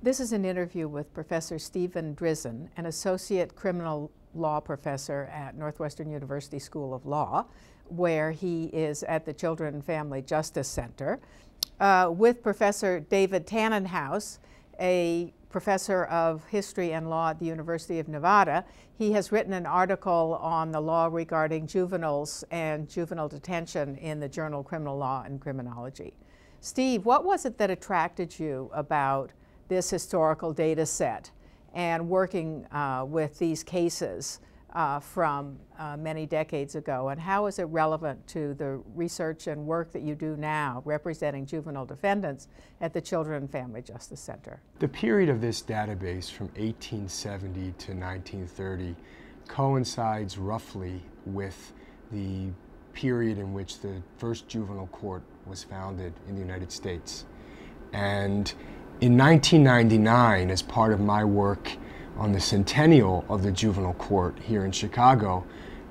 This is an interview with Professor Stephen Drizin, an associate criminal law professor at Northwestern University School of Law, where he is at the Children and Family Justice Center, with Professor David Tannenhouse, a professor of history and law at the University of Nevada. He has written an article on the law regarding juveniles and juvenile detention in the journal Criminal Law and Criminology. Steve, what was it that attracted you about this historical data set and working with these cases from many decades ago, and how is it relevant to the research and work that you do now representing juvenile defendants at the Children and Family Justice Center? The period of this database from 1870 to 1930 coincides roughly with the period in which the first juvenile court was founded in the United States. And in 1999, as part of my work on the centennial of the juvenile court here in Chicago,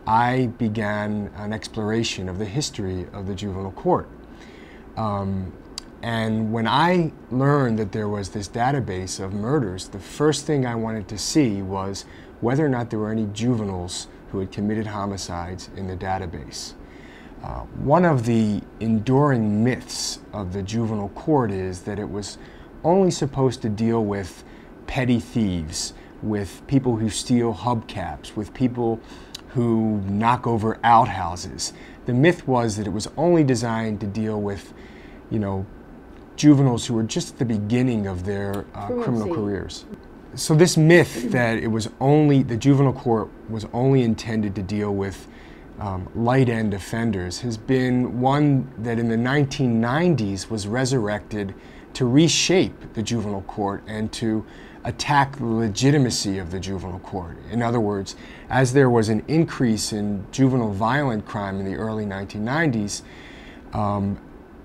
I began an exploration of the history of the juvenile court. And when I learned that there was this database of murders, the first thing I wanted to see was whether or not there were any juveniles who had committed homicides in the database. One of the enduring myths of the juvenile court is that it was only supposed to deal with petty thieves, with people who steal hubcaps, with people who knock over outhouses. The myth was that it was only designed to deal with, juveniles who were just at the beginning of their criminal careers. So this myth that the juvenile court was only intended to deal with light-end offenders has been one that in the 1990s was resurrected to reshape the juvenile court and to attack the legitimacy of the juvenile court. In other words, as there was an increase in juvenile violent crime in the early 1990s,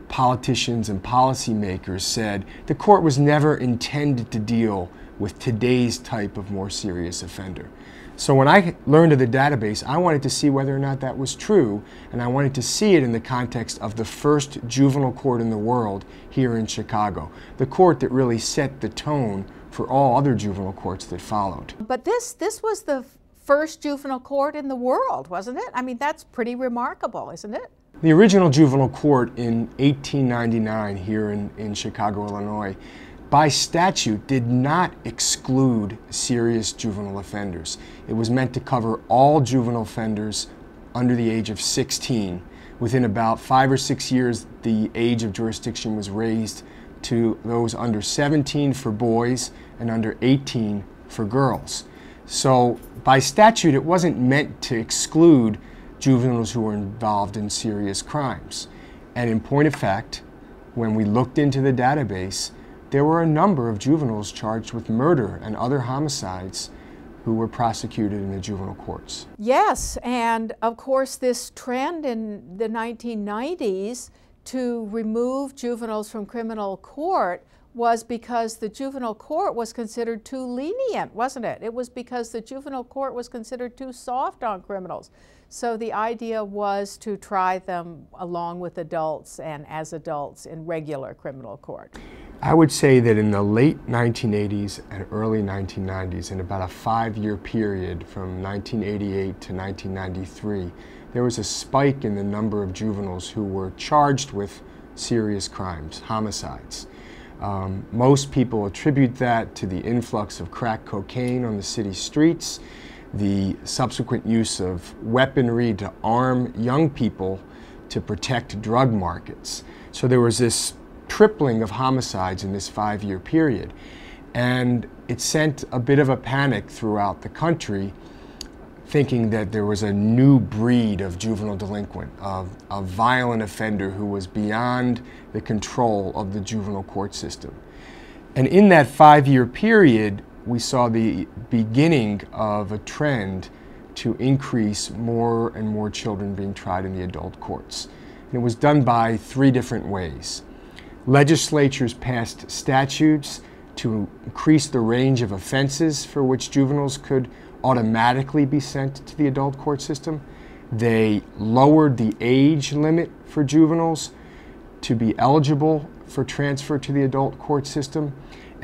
politicians and policymakers said the court was never intended to deal with today's type of more serious offender. So when I learned of the database, I wanted to see whether or not that was true, and I wanted to see it in the context of the first juvenile court in the world here in Chicago, the court that really set the tone for all other juvenile courts that followed. But this was the first juvenile court in the world, wasn't it? I mean, that's pretty remarkable, isn't it? The original juvenile court in 1899 here in Chicago, Illinois, by statute did not exclude serious juvenile offenders. It was meant to cover all juvenile offenders under the age of 16. Within about 5 or 6 years, the age of jurisdiction was raised to those under 17 for boys and under 18 for girls. So by statute, it wasn't meant to exclude juveniles who were involved in serious crimes. And in point of fact, when we looked into the database, there were a number of juveniles charged with murder and other homicides who were prosecuted in the juvenile courts. Yes, and of course this trend in the 1990s to remove juveniles from criminal court was because the juvenile court was considered too lenient, wasn't it? It was because the juvenile court was considered too soft on criminals. So the idea was to try them along with adults and as adults in regular criminal court. I would say that in the late 1980s and early 1990s, in about a 5-year period from 1988 to 1993, there was a spike in the number of juveniles who were charged with serious crimes, homicides. Most people attribute that to the influx of crack cocaine on the city streets, the subsequent use of weaponry to arm young people to protect drug markets. So there was this tripling of homicides in this 5-year period. And it sent a bit of a panic throughout the country, thinking that there was a new breed of juvenile delinquent, of a violent offender who was beyond the control of the juvenile court system. And in that 5-year period, we saw the beginning of a trend to increase more and more children being tried in the adult courts. And it was done by 3 different ways. Legislatures passed statutes to increase the range of offenses for which juveniles could automatically be sent to the adult court system. They lowered the age limit for juveniles to be eligible for transfer to the adult court system.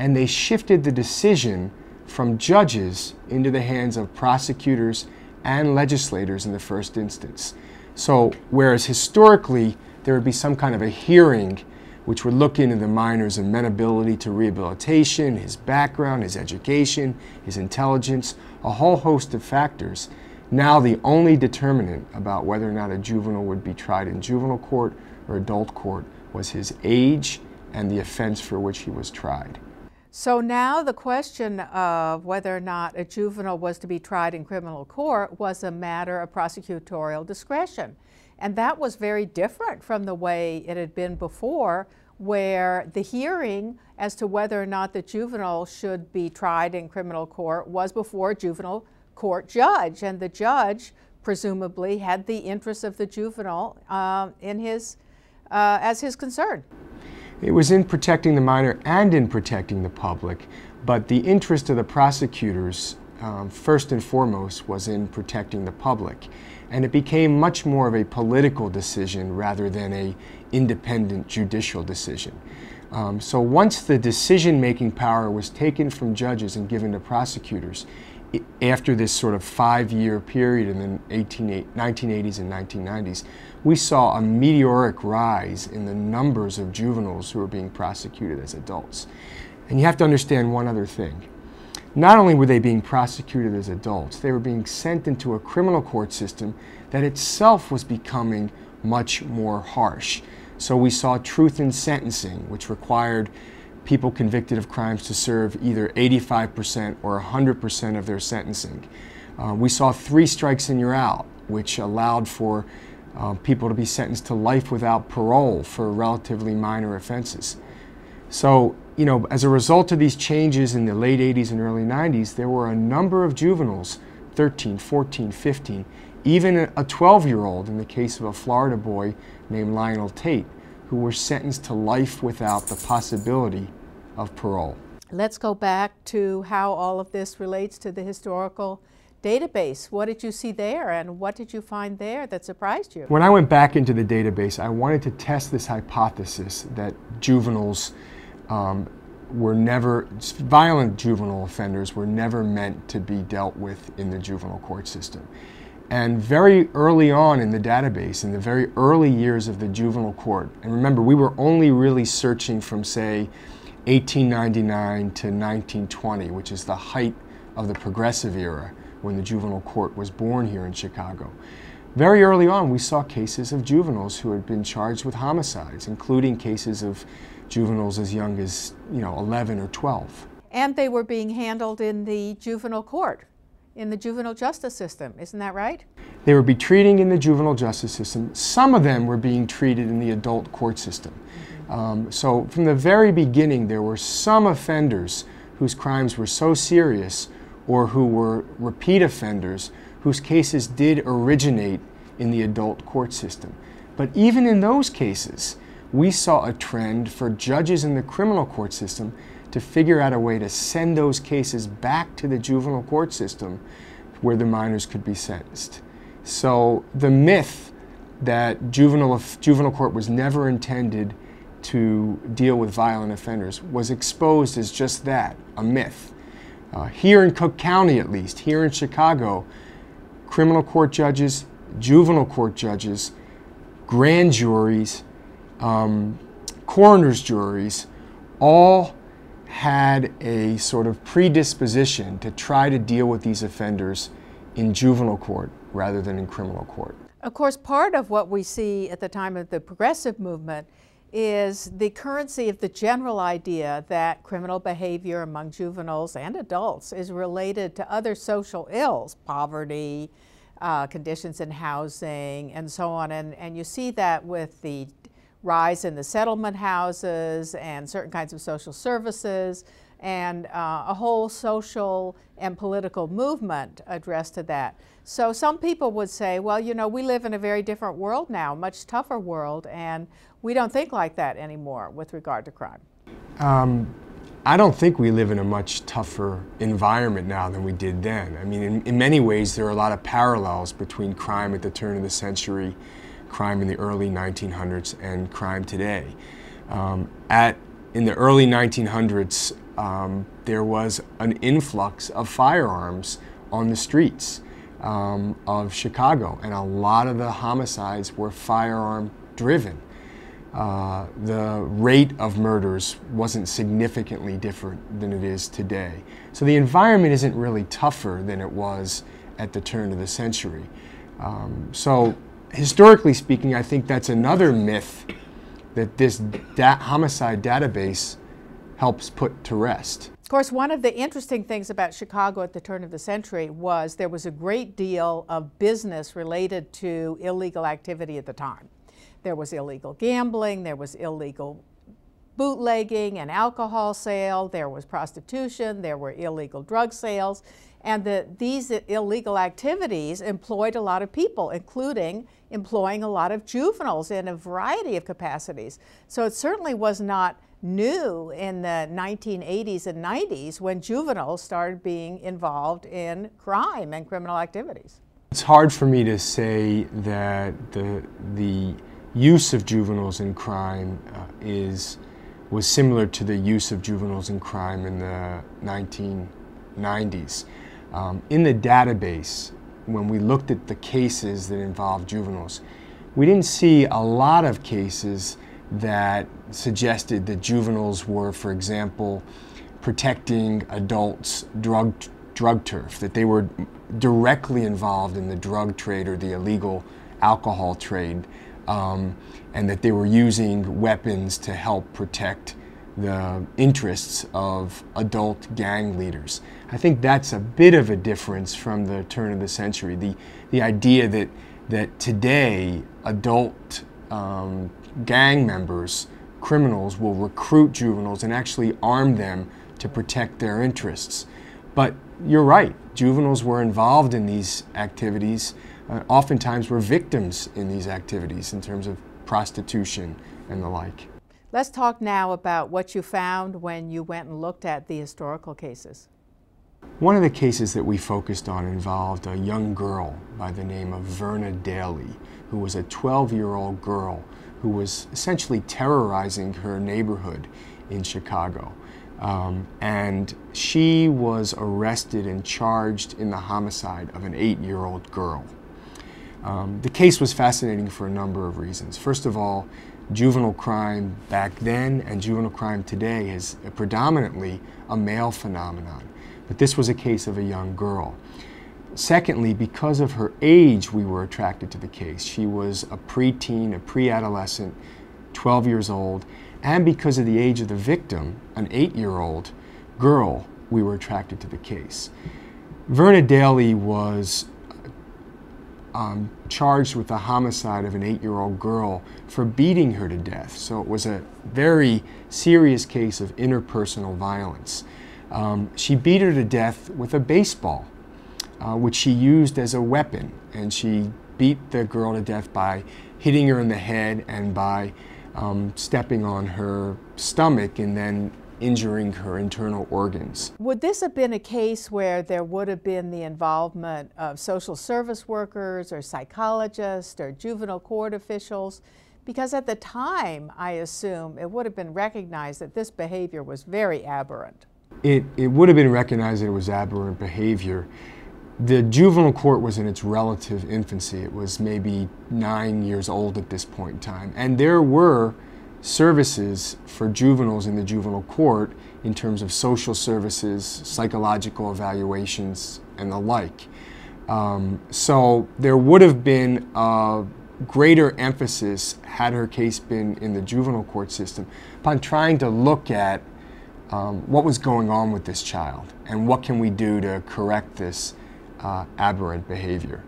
and they shifted the decision from judges into the hands of prosecutors and legislators in the first instance. So whereas historically there would be some kind of a hearing which would look into the minor's amenability to rehabilitation, his background, his education, his intelligence, a whole host of factors, now the only determinant about whether or not a juvenile would be tried in juvenile court or adult court was his age and the offense for which he was tried. So now the question of whether or not a juvenile was to be tried in criminal court was a matter of prosecutorial discretion. And that was very different from the way it had been before, where the hearing as to whether or not the juvenile should be tried in criminal court was before a juvenile court judge. And the judge presumably had the interests of the juvenile as his concern. It was in protecting the minor and in protecting the public, but the interest of the prosecutors, first and foremost, was in protecting the public. And it became much more of a political decision rather than an independent judicial decision. So once the decision-making power was taken from judges and given to prosecutors, after this sort of 5-year period in the 1980s and 1990s, we saw a meteoric rise in the numbers of juveniles who were being prosecuted as adults. And you have to understand one other thing. Not only were they being prosecuted as adults, they were being sent into a criminal court system that itself was becoming much more harsh. So we saw truth in sentencing, which required people convicted of crimes to serve either 85% or 100% of their sentencing. We saw 3 strikes and you're out, which allowed for people to be sentenced to life without parole for relatively minor offenses. So, you know, as a result of these changes in the late 80s and early 90s, there were a number of juveniles, 13, 14, 15, even a 12-year-old in the case of a Florida boy named Lionel Tate, who were sentenced to life without the possibility of parole. Let's go back to how all of this relates to the historical database. What did you see there, and what did you find there that surprised you? When I went back into the database, I wanted to test this hypothesis that juveniles violent juvenile offenders were never meant to be dealt with in the juvenile court system. And very early on in the database, in the very early years of the juvenile court, and remember, we were only really searching from, say, 1899 to 1920, which is the height of the progressive era when the juvenile court was born here in Chicago. Very early on, we saw cases of juveniles who had been charged with homicides, including cases of juveniles as young as, 11 or 12. And they were being handled in the juvenile court, in the juvenile justice system, isn't that right? They were being treated in the juvenile justice system. Some of them were being treated in the adult court system. So from the very beginning, there were some offenders whose crimes were so serious or who were repeat offenders whose cases did originate in the adult court system. But even in those cases, we saw a trend for judges in the criminal court system to figure out a way to send those cases back to the juvenile court system where the minors could be sentenced. So the myth that juvenile court was never intended to deal with violent offenders was exposed as just that, a myth. Here in Cook County, at least, here in Chicago, criminal court judges, juvenile court judges, grand juries, coroner's juries, all had a sort of predisposition to try to deal with these offenders in juvenile court rather than in criminal court. Of course, part of what we see at the time of the progressive movement is the currency of the general idea that criminal behavior among juveniles and adults is related to other social ills, poverty, conditions in housing, and so on. And you see that with the rise in the settlement houses and certain kinds of social services and a whole social and political movement addressed to that. So some people would say, well, we live in a very different world now, a much tougher world, and we don't think like that anymore with regard to crime. I don't think we live in a much tougher environment now than we did then. I mean, in many ways, there are a lot of parallels between crime at the turn of the century, crime in the early 1900s, and crime today. In the early 1900s, there was an influx of firearms on the streets of Chicago, and a lot of the homicides were firearm driven. The rate of murders wasn't significantly different than it is today. So the environment isn't really tougher than it was at the turn of the century. So historically speaking, I think that's another myth that this homicide database helps put to rest. Of course, one of the interesting things about Chicago at the turn of the century was there was a great deal of business related to illegal activity at the time. There was illegal gambling, there was illegal bootlegging and alcohol sale, there was prostitution, there were illegal drug sales, and these illegal activities employed a lot of people, including employing a lot of juveniles in a variety of capacities. So it certainly was not new in the 1980s and 90s when juveniles started being involved in crime and criminal activities. It's hard for me to say that the use of juveniles in crime was similar to the use of juveniles in crime in the 1990s. In the database, when we looked at the cases that involved juveniles, we didn't see a lot of cases that suggested that juveniles were, for example, protecting adults' drug turf, that they were directly involved in the drug trade or the illegal alcohol trade, and that they were using weapons to help protect the interests of adult gang leaders. I think that's a bit of a difference from the turn of the century. The idea that today adult gang members, criminals, will recruit juveniles and actually arm them to protect their interests. But you're right, juveniles were involved in these activities, oftentimes were victims in these activities in terms of prostitution and the like. Let's talk now about what you found when you went and looked at the historical cases. One of the cases that we focused on involved a young girl by the name of Verna Daly, who was a 12-year-old girl who was essentially terrorizing her neighborhood in Chicago. And she was arrested and charged in the homicide of an 8-year-old girl. The case was fascinating for a number of reasons. First of all, juvenile crime back then and juvenile crime today is predominantly a male phenomenon. But this was a case of a young girl. Secondly, because of her age, we were attracted to the case. She was a preteen, a pre-adolescent, 12 years old, and because of the age of the victim, an 8-year-old girl, we were attracted to the case. Verna Daly was charged with the homicide of an 8-year-old girl for beating her to death. So it was a very serious case of interpersonal violence. She beat her to death with a baseball, which she used as a weapon, and she beat the girl to death by hitting her in the head and by stepping on her stomach and then injuring her internal organs. Would this have been a case where there would have been the involvement of social service workers or psychologists or juvenile court officials? Because at the time, I assume, it would have been recognized that this behavior was very aberrant. It would have been recognized that it was aberrant behavior. The juvenile court was in its relative infancy. It was maybe 9 years old at this point in time. And there were services for juveniles in the juvenile court in terms of social services, psychological evaluations, and the like. So there would have been a greater emphasis, had her case been in the juvenile court system, upon trying to look at what was going on with this child and what can we do to correct this aberrant behavior.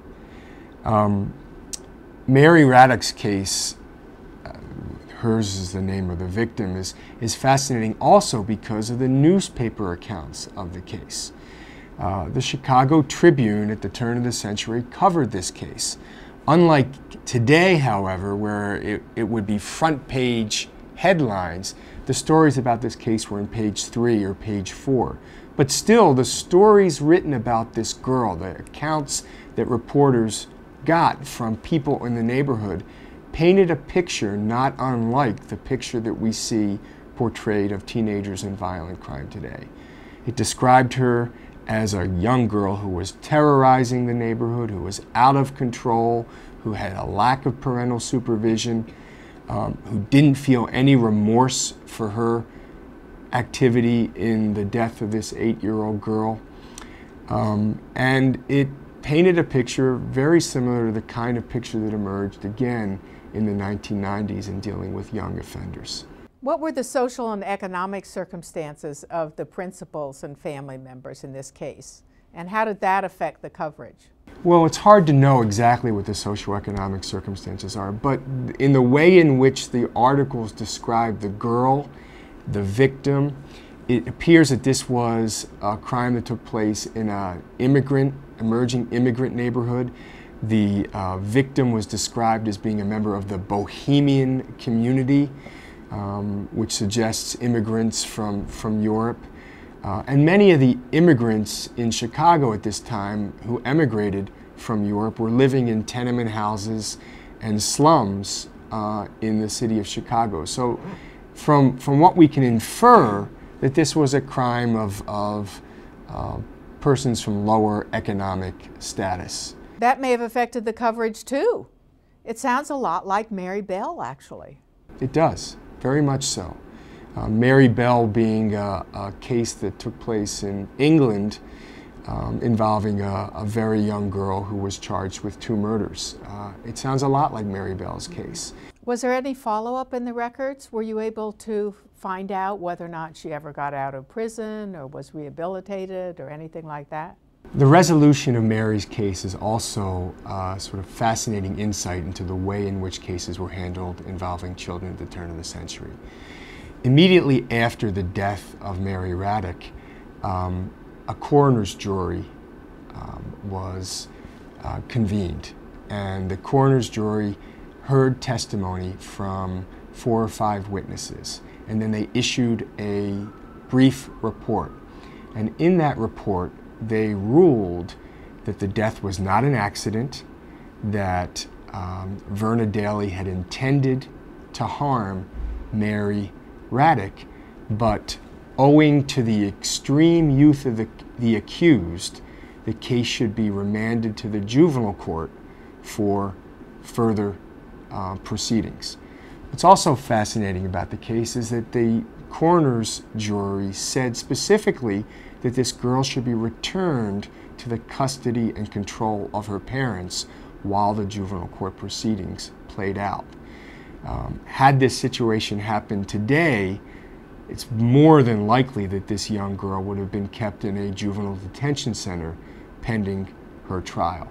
Mary Raddock's case, hers is the name of the victim, is fascinating also because of the newspaper accounts of the case. The Chicago Tribune at the turn of the century covered this case. Unlike today, however, where it would be front page headlines, the stories about this case were in page 3 or page 4. But still, the stories written about this girl, the accounts that reporters got from people in the neighborhood, painted a picture not unlike the picture that we see portrayed of teenagers in violent crime today. It described her as a young girl who was terrorizing the neighborhood, who was out of control, who had a lack of parental supervision, who didn't feel any remorse for her activity in the death of this 8-year-old girl. And it painted a picture very similar to the kind of picture that emerged again in the 1990s in dealing with young offenders. What were the social and economic circumstances of the principals and family members in this case? And how did that affect the coverage? Well, it's hard to know exactly what the socioeconomic circumstances are, but in the way in which the articles describe the girl, the victim, it appears that this was a crime that took place in an emerging immigrant neighborhood. The victim was described as being a member of the Bohemian community, which suggests immigrants from Europe. And many of the immigrants in Chicago at this time who emigrated from Europe were living in tenement houses and slums in the city of Chicago. So from what we can infer, that this was a crime of persons from lower economic status. That may have affected the coverage too. It sounds a lot like Mary Bell, actually. It does, very much so. Mary Bell being a case that took place in England involving a very young girl who was charged with 2 murders. It sounds a lot like Mary Bell's case. Was there any follow-up in the records? Were you able to find out whether or not she ever got out of prison or was rehabilitated or anything like that? The resolution of Mary's case is also sort of fascinating insight into the way in which cases were handled involving children at the turn of the century. Immediately after the death of Mary Raddick, a coroner's jury was convened, and the coroner's jury heard testimony from 4 or 5 witnesses, and then they issued a brief report. And in that report, they ruled that the death was not an accident, that Verna Daly had intended to harm Mary Raddick, but owing to the extreme youth of the accused, the case should be remanded to the juvenile court for further proceedings. What's also fascinating about the case is that the coroner's jury said specifically that this girl should be returned to the custody and control of her parents while the juvenile court proceedings played out. Had this situation happened today, it's more than likely that this young girl would have been kept in a juvenile detention center pending her trial.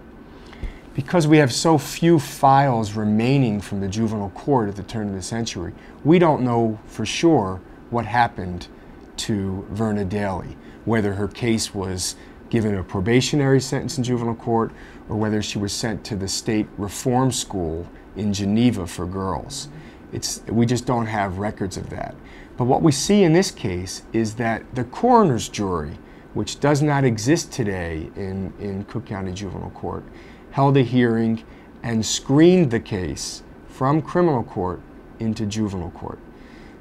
Because we have so few files remaining from the juvenile court at the turn of the century, we don't know for sure what happened to Verna Daly, whether her case was given a probationary sentence in juvenile court or whether she was sent to the state reform school in Geneva for girls. We just don't have records of that. But what we see in this case is that the coroner's jury, which does not exist today in Cook County Juvenile Court, held a hearing and screened the case from criminal court into juvenile court.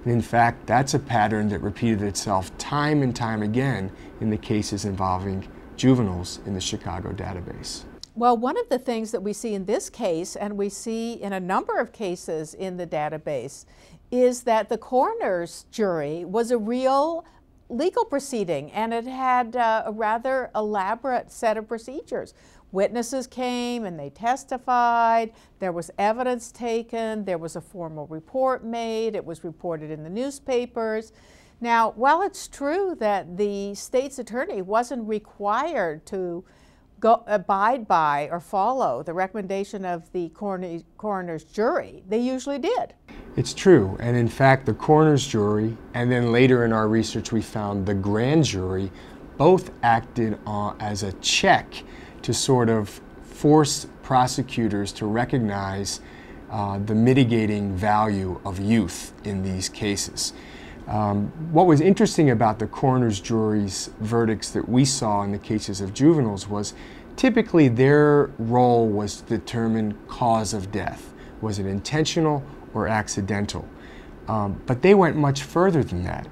And in fact, that's a pattern that repeated itself time and time again in the cases involving juveniles in the Chicago database. Well, one of the things that we see in this case, and we see in a number of cases in the database, is that the coroner's jury was a real legal proceeding, and it had a rather elaborate set of procedures. Witnesses came and they testified, there was evidence taken, there was a formal report made, it was reported in the newspapers. Now, while it's true that the state's attorney wasn't required to abide by or follow the recommendation of the coroner's jury, they usually did. It's true, and in fact the coroner's jury, and then later in our research we found the grand jury, both acted as a check to sort of force prosecutors to recognize the mitigating value of youth in these cases. What was interesting about the coroner's jury's verdicts that we saw in the cases of juveniles was typically their role was to determine cause of death. Was it intentional or accidental? But they went much further than that.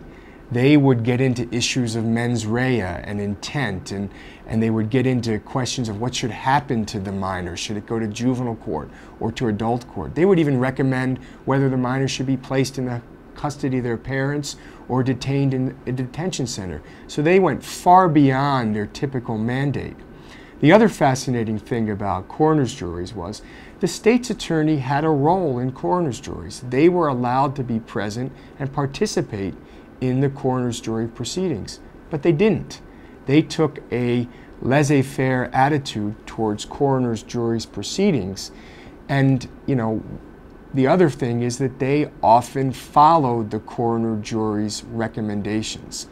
They would get into issues of mens rea and intent, and they would get into questions of what should happen to the minor. Should it go to juvenile court or to adult court? They would even recommend whether the minor should be placed in the custody of their parents or detained in a detention center. So they went far beyond their typical mandate. The other fascinating thing about coroner's juries was the state's attorney had a role in coroner's juries. They were allowed to be present and participate in the coroner's jury proceedings, but they didn't. They took a laissez-faire attitude towards coroner's jury's proceedings, and the other thing is that they often followed the coroner jury's recommendations.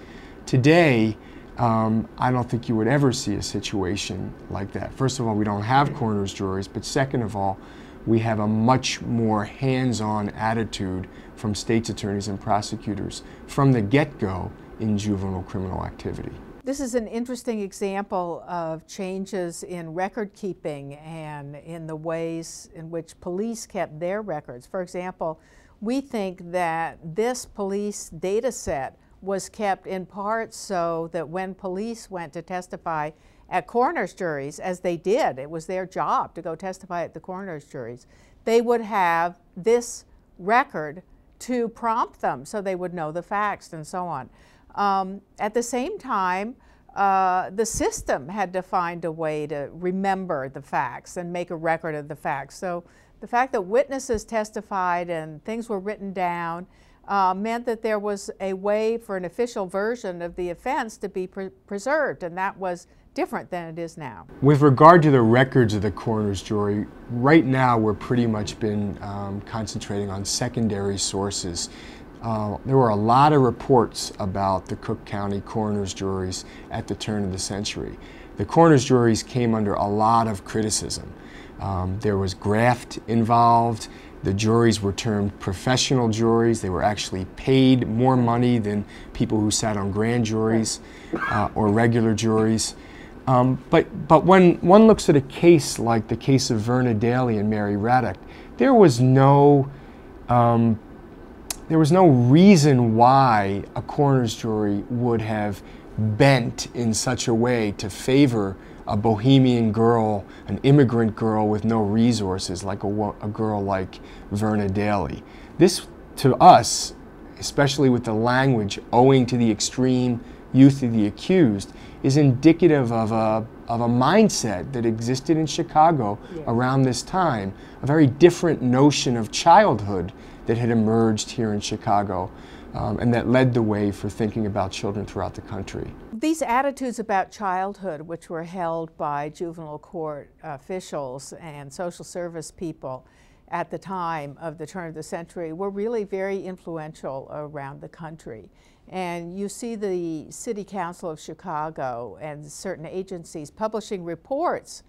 Today, I don't think you would ever see a situation like that. First of all, we don't have coroner's juries, but second of all, we have a much more hands-on attitude from state's attorneys and prosecutors from the get-go in juvenile criminal activity. This is an interesting example of changes in record keeping and in the ways in which police kept their records. For example, we think that this police data set was kept in part so that when police went to testify at coroner's juries, as they did, it was their job to go testify at the coroner's juries, they would have this record to prompt them so they would know the facts and so on. At the same time, the system had to find a way to remember the facts and make a record of the facts. So the fact that witnesses testified and things were written down meant that there was a way for an official version of the offense to be preserved, and that was different than it is now. With regard to the records of the coroner's jury, right now we're pretty much been concentrating on secondary sources. There were a lot of reports about the Cook County coroner's juries at the turn of the century. The coroner's juries came under a lot of criticism. There was graft involved. The juries were termed professional juries. They were actually paid more money than people who sat on grand juries or regular juries. But when one looks at a case like the case of Verna Daly and Mary Raddock, there was no reason why a coroner's jury would have bent in such a way to favor a bohemian girl, an immigrant girl with no resources, like a girl like Verna Daly. This, to us, especially with the language owing to the extreme youth of the accused, is indicative of a mindset that existed in Chicago around this time, a very different notion of childhood that had emerged here in Chicago, and that led the way for thinking about children throughout the country. These attitudes about childhood, which were held by juvenile court officials and social service people at the time of the turn of the century, were really very influential around the country. And you see the City Council of Chicago and certain agencies publishing reports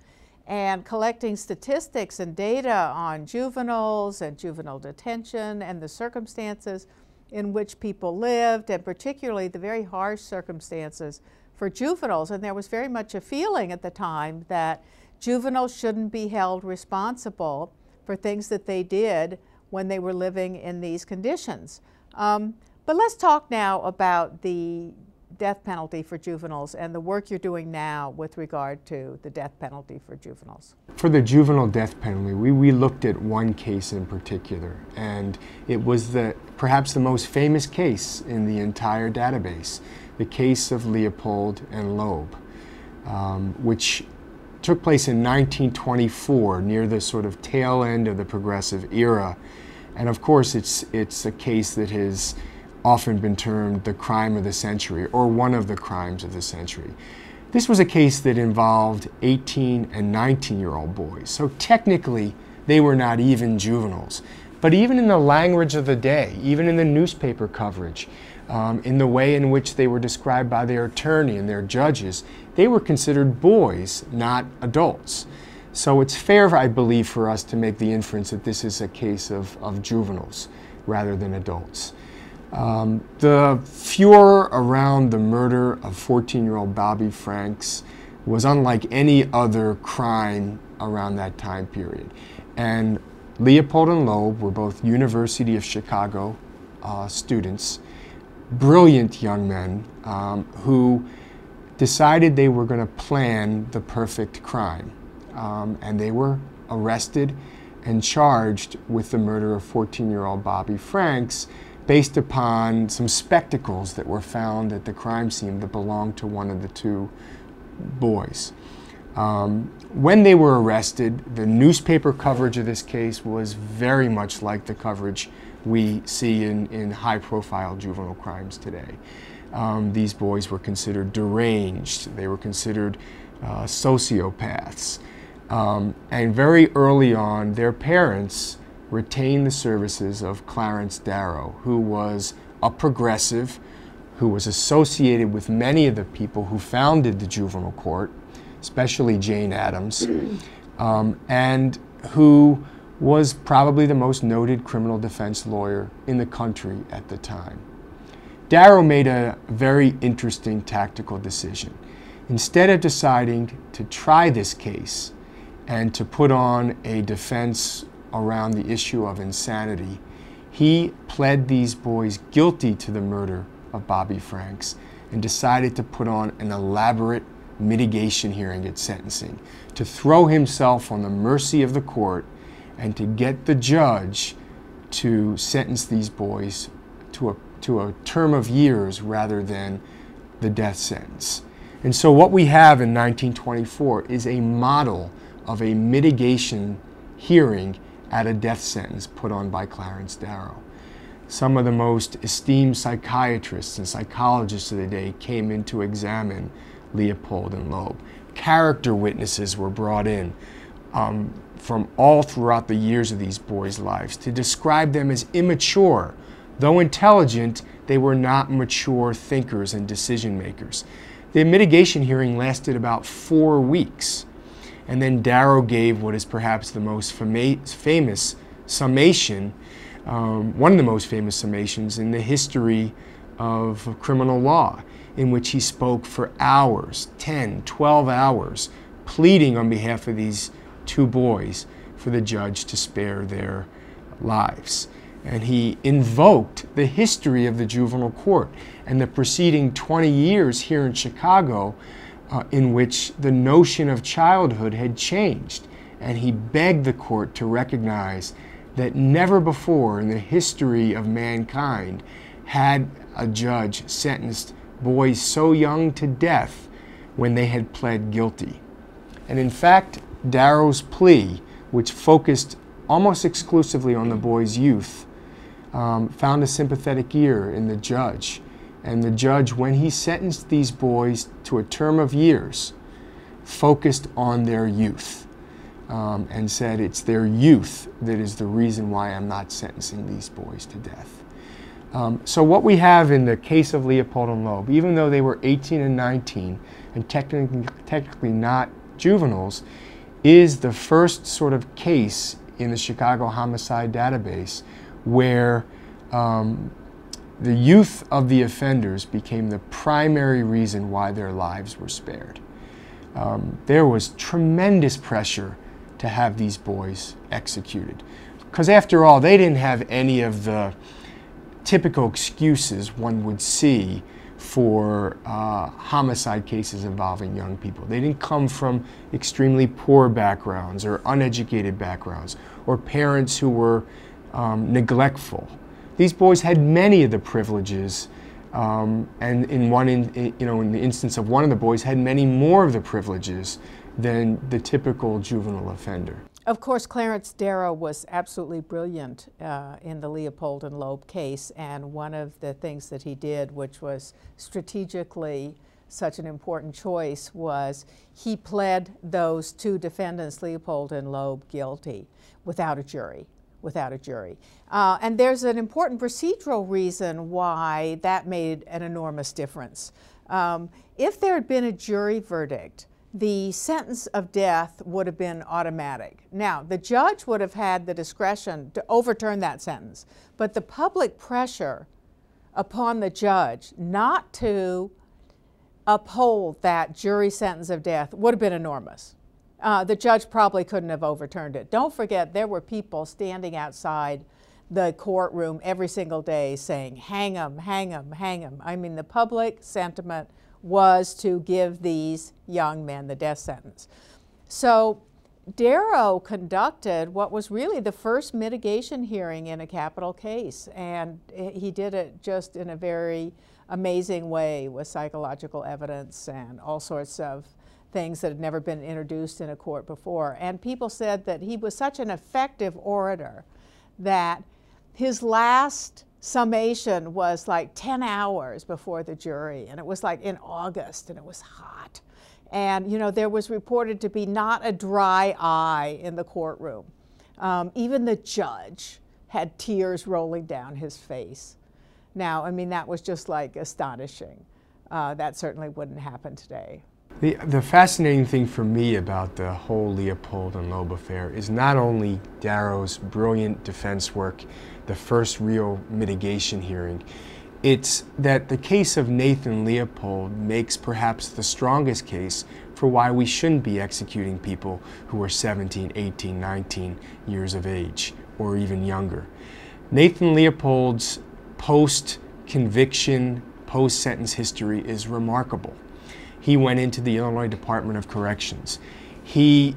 and collecting statistics and data on juveniles and juvenile detention and the circumstances in which people lived, and particularly the very harsh circumstances for juveniles. And there was very much a feeling at the time that juveniles shouldn't be held responsible for things that they did when they were living in these conditions. But let's talk now about the death penalty for juveniles and the work you're doing now with regard to the death penalty for juveniles. For the juvenile death penalty, we looked at one case in particular, and it was perhaps the most famous case in the entire database, the case of Leopold and Loeb, which took place in 1924, near the sort of tail end of the Progressive era. And of course, it's a case that has often been termed the crime of the century, or one of the crimes of the century. This was a case that involved 18 and 19-year-old boys. So technically, they were not even juveniles. But even in the language of the day, even in the newspaper coverage, in the way in which they were described by their attorney and their judges, they were considered boys, not adults. So it's fair, I believe, for us to make the inference that this is a case of juveniles rather than adults. The furor around the murder of 14-year-old Bobby Franks was unlike any other crime around that time period. And Leopold and Loeb were both University of Chicago students, brilliant young men who decided they were going to plan the perfect crime. And they were arrested and charged with the murder of 14-year-old Bobby Franks based upon some spectacles that were found at the crime scene that belonged to one of the two boys. When they were arrested, the newspaper coverage of this case was very much like the coverage we see in high-profile juvenile crimes today. These boys were considered deranged. They were considered sociopaths. And very early on, their parents retained the services of Clarence Darrow, who was a progressive, who was associated with many of the people who founded the juvenile court, especially Jane Addams, and who was probably the most noted criminal defense lawyer in the country at the time. Darrow made a very interesting tactical decision. Instead of deciding to try this case and to put on a defense around the issue of insanity, he pled these boys guilty to the murder of Bobby Franks and decided to put on an elaborate mitigation hearing at sentencing, to throw himself on the mercy of the court and to get the judge to sentence these boys to a term of years rather than the death sentence. And so what we have in 1924 is a model of a mitigation hearing at a death sentence put on by Clarence Darrow. Some of the most esteemed psychiatrists and psychologists of the day came in to examine Leopold and Loeb. Character witnesses were brought in from all throughout the years of these boys' lives to describe them as immature. Though intelligent, they were not mature thinkers and decision makers. The mitigation hearing lasted about 4 weeks. And then Darrow gave what is perhaps the most famous summation, one of the most famous summations in the history of criminal law, in which he spoke for hours, 10, 12 hours, pleading on behalf of these two boys for the judge to spare their lives. And he invoked the history of the juvenile court and the preceding 20 years here in Chicago in which the notion of childhood had changed. And he begged the court to recognize that never before in the history of mankind had a judge sentenced boys so young to death when they had pled guilty. And in fact, Darrow's plea, which focused almost exclusively on the boys' youth, found a sympathetic ear in the judge. And the judge, when he sentenced these boys to a term of years, focused on their youth and said, it's their youth that is the reason why I'm not sentencing these boys to death. So what we have in the case of Leopold and Loeb, even though they were 18 and 19 and technically not juveniles, is the first sort of case in the Chicago homicide database where the youth of the offenders became the primary reason why their lives were spared. There was tremendous pressure to have these boys executed, because after all, they didn't have any of the typical excuses one would see for homicide cases involving young people. They didn't come from extremely poor backgrounds or uneducated backgrounds or parents who were neglectful. These boys had many of the privileges, and in the instance of one of the boys, had many more of the privileges than the typical juvenile offender. Of course, Clarence Darrow was absolutely brilliant in the Leopold and Loeb case, and one of the things that he did, which was strategically such an important choice, was he pled those two defendants, Leopold and Loeb, guilty without a jury. And there's an important procedural reason why that made an enormous difference. If there had been a jury verdict, the sentence of death would have been automatic. Now, the judge would have had the discretion to overturn that sentence, but the public pressure upon the judge not to uphold that jury sentence of death would have been enormous. The judge probably couldn't have overturned it. Don't forget, there were people standing outside the courtroom every single day saying, hang him, hang him, hang him. I mean, the public sentiment was to give these young men the death sentence. So Darrow conducted what was really the first mitigation hearing in a capital case, and he did it just in a very amazing way with psychological evidence and all sorts of things that had never been introduced in a court before. And people said that he was such an effective orator that his last summation was like 10 hours before the jury, and it was like in August, and it was hot. And you know, there was reported to be not a dry eye in the courtroom. Even the judge had tears rolling down his face. Now, I mean, that was just like astonishing. That certainly wouldn't happen today. The fascinating thing for me about the whole Leopold and Loeb affair is not only Darrow's brilliant defense work, the first real mitigation hearing, it's that the case of Nathan Leopold makes perhaps the strongest case for why we shouldn't be executing people who are 17, 18, 19 years of age, or even younger. Nathan Leopold's post-conviction, post-sentence history is remarkable. He went into the Illinois Department of Corrections. He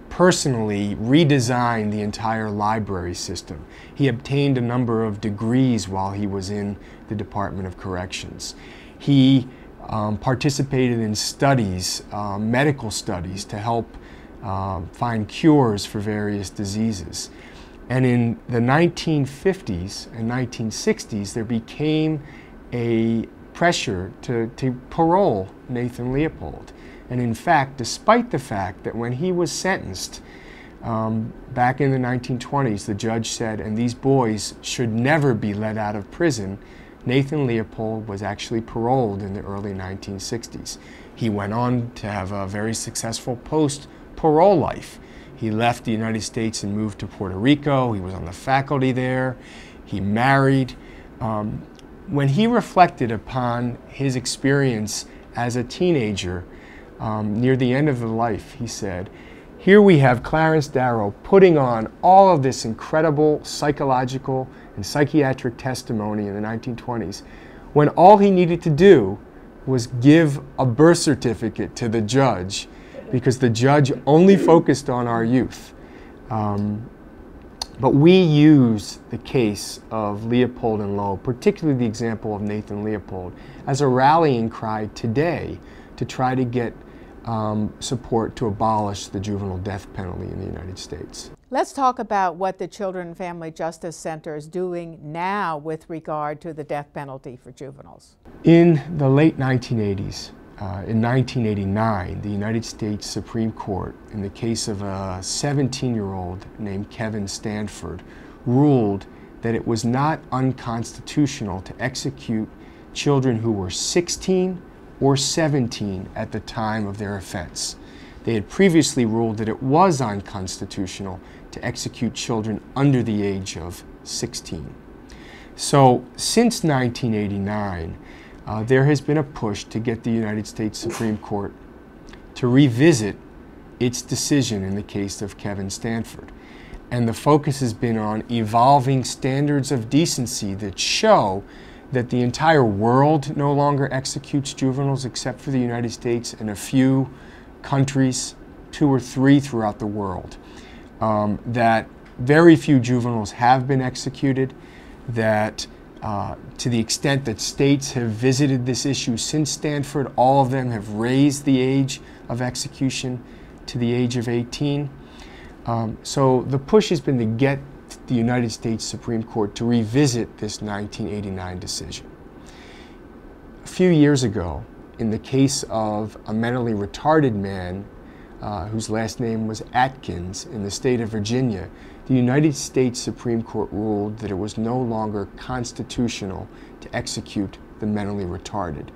personally redesigned the entire library system. He obtained a number of degrees while he was in the Department of Corrections. He participated in studies, medical studies, to help find cures for various diseases. And in the 1950s and 1960s, there became a pressure to parole Nathan Leopold. And in fact, despite the fact that when he was sentenced back in the 1920s, the judge said, and these boys should never be let out of prison, Nathan Leopold was actually paroled in the early 1960s. He went on to have a very successful post-parole life. He left the United States and moved to Puerto Rico. He was on the faculty there. He married. When he reflected upon his experience as a teenager near the end of his life, he said, here we have Clarence Darrow putting on all of this incredible psychological and psychiatric testimony in the 1920s, when all he needed to do was give a birth certificate to the judge, because the judge only focused on our youth. But we use the case of Leopold and Loeb, particularly the example of Nathan Leopold, as a rallying cry today to try to get support to abolish the juvenile death penalty in the United States. Let's talk about what the Children and Family Justice Center is doing now with regard to the death penalty for juveniles. In the late 1980s, in 1989, the United States Supreme Court, in the case of a 17-year-old named Kevin Stanford, ruled that it was not unconstitutional to execute children who were 16 or 17 at the time of their offense. They had previously ruled that it was unconstitutional to execute children under the age of 16. So since 1989, there has been a push to get the United States Supreme Court to revisit its decision in the case of Kevin Stanford. And the focus has been on evolving standards of decency that show that the entire world no longer executes juveniles except for the United States and a few countries, 2 or 3 throughout the world. That very few juveniles have been executed, that to the extent that states have visited this issue since Stanford, all of them have raised the age of execution to the age of 18. So the push has been to get the United States Supreme Court to revisit this 1989 decision. A few years ago, in the case of a mentally retarded man whose last name was Atkins in the state of Virginia, the United States Supreme Court ruled that it was no longer constitutional to execute the mentally retarded.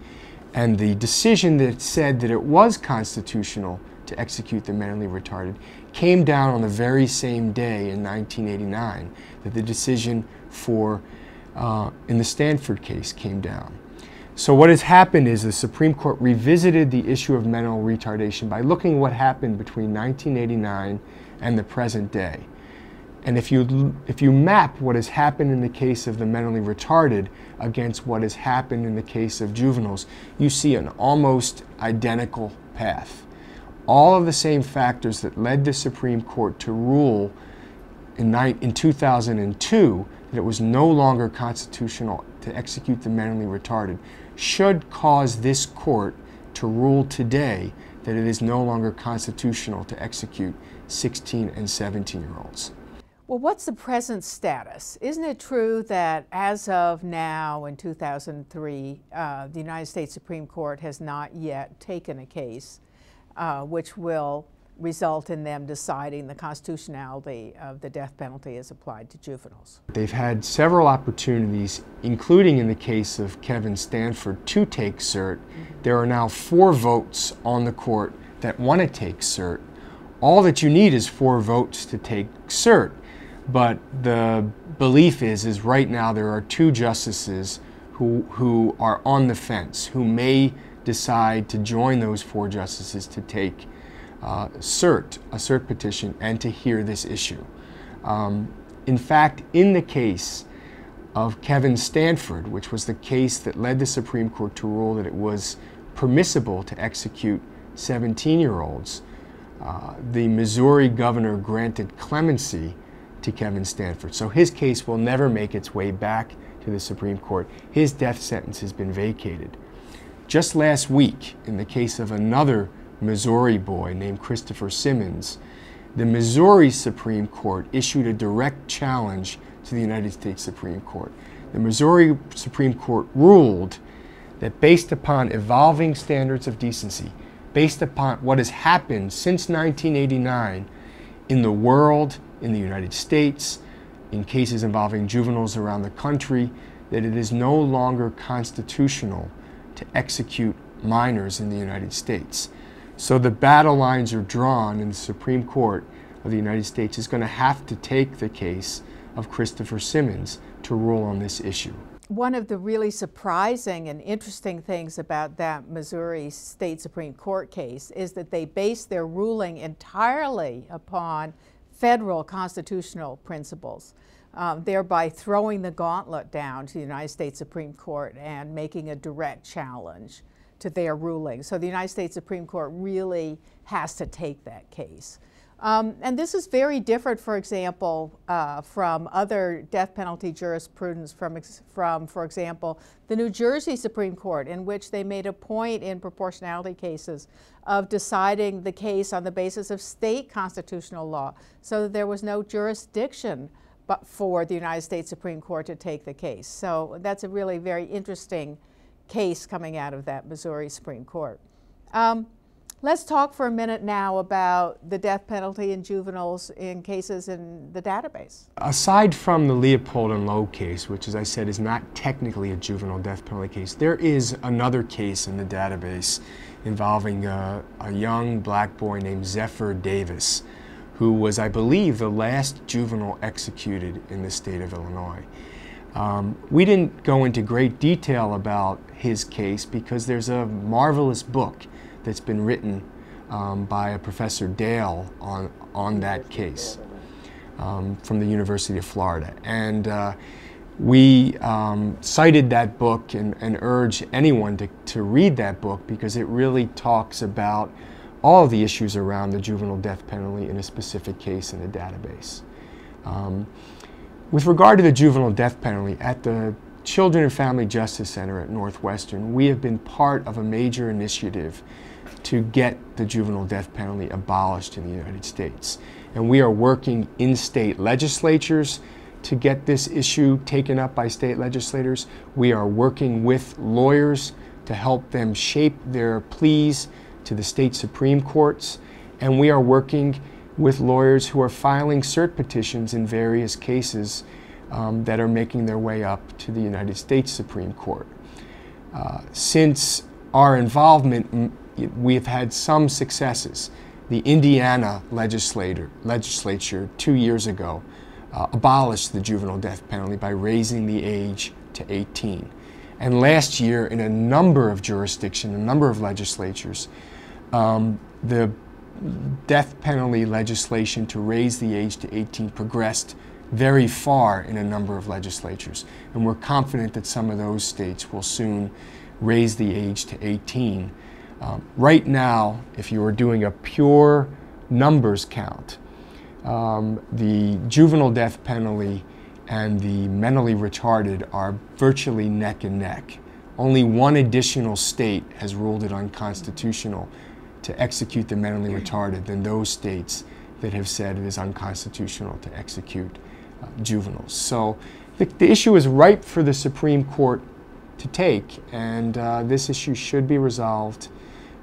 And the decision that said that it was constitutional to execute the mentally retarded came down on the very same day in 1989 that the decision in the Stanford case came down. So what has happened is the Supreme Court revisited the issue of mental retardation by looking at what happened between 1989 and the present day. And if you map what has happened in the case of the mentally retarded against what has happened in the case of juveniles, you see an almost identical path. All of the same factors that led the Supreme Court to rule in 2002 that it was no longer constitutional to execute the mentally retarded should cause this court to rule today that it is no longer constitutional to execute 16 and 17-year-olds. Well, what's the present status? Isn't it true that as of now in 2003, the United States Supreme Court has not yet taken a case which will result in them deciding the constitutionality of the death penalty as applied to juveniles? They've had several opportunities, including in the case of Kevin Stanford, to take cert. There are now 4 votes on the court that want to take cert. All that you need is 4 votes to take cert. But the belief is right now there are 2 justices who are on the fence, who may decide to join those 4 justices to take a cert petition, and to hear this issue. In fact, in the case of Kevin Stanford, which was the case that led the Supreme Court to rule that it was permissible to execute 17-year-olds, the Missouri governor granted clemency to Kevin Stanford. So his case will never make its way back to the Supreme Court. His death sentence has been vacated. Just last week, in the case of another Missouri boy named Christopher Simmons, the Missouri Supreme Court issued a direct challenge to the United States Supreme Court. The Missouri Supreme Court ruled that based upon evolving standards of decency, based upon what has happened since 1989 in the world, in the United States, in cases involving juveniles around the country, that it is no longer constitutional to execute minors in the United States. So the battle lines are drawn, and the Supreme Court of the United States is going to have to take the case of Christopher Simmons to rule on this issue. One of the really surprising and interesting things about that Missouri State Supreme Court case is that they based their ruling entirely upon federal constitutional principles, thereby throwing the gauntlet down to the United States Supreme Court and making a direct challenge to their ruling. So the United States Supreme Court really has to take that case. And this is very different, for example, from other death penalty jurisprudence from, for example, the New Jersey Supreme Court, in which they made a point in proportionality cases of deciding the case on the basis of state constitutional law, so that there was no jurisdiction but for the United States Supreme Court to take the case. So that's a really very interesting case coming out of that Missouri Supreme Court. Let's talk for a minute now about the death penalty in juveniles in cases in the database. Aside from the Leopold and Lowe case, which, as I said, is not technically a juvenile death penalty case, there is another case in the database involving a young black boy named Zephyr Davis, who was, I believe, the last juvenile executed in the state of Illinois. We didn't go into great detail about his case because there's a marvelous book that's been written by a Professor Dale on that case from the University of Florida. And we cited that book and urge anyone to read that book because it really talks about all of the issues around the juvenile death penalty in a specific case in the database. With regard to the juvenile death penalty, at the Children and Family Justice Center at Northwestern, we have been part of a major initiative to get the juvenile death penalty abolished in the United States. And we are working in state legislatures to get this issue taken up by state legislators. We are working with lawyers to help them shape their pleas to the state Supreme Courts. And we are working with lawyers who are filing cert petitions in various cases that are making their way up to the United States Supreme Court. Since our involvement, we have had some successes. The Indiana legislature 2 years ago abolished the juvenile death penalty by raising the age to 18. And last year, in a number of jurisdictions, a number of legislatures, the death penalty legislation to raise the age to 18 progressed very far in a number of legislatures, and we're confident that some of those states will soon raise the age to 18. Right now, if you were doing a pure numbers count, the juvenile death penalty and the mentally retarded are virtually neck and neck. Only one additional state has ruled it unconstitutional to execute the mentally retarded than those states that have said it is unconstitutional to execute juveniles. So the issue is ripe for the Supreme Court to take, and this issue should be resolved